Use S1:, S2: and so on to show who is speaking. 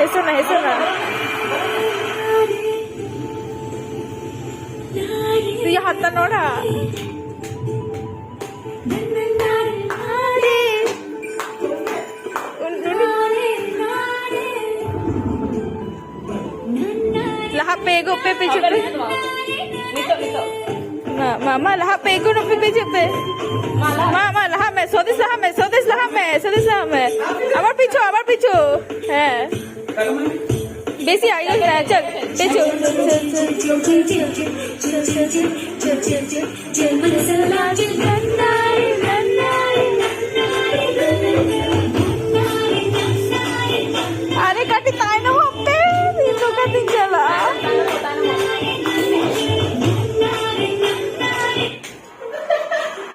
S1: হেসো না হেসো না তুই হাতটা নড়া lahat pego pe piche pe mama lahat pego no pe piche pe mama lahat me sodis lahat me abar pichu হ্যাঁ বেশি আইলো না চল পিছু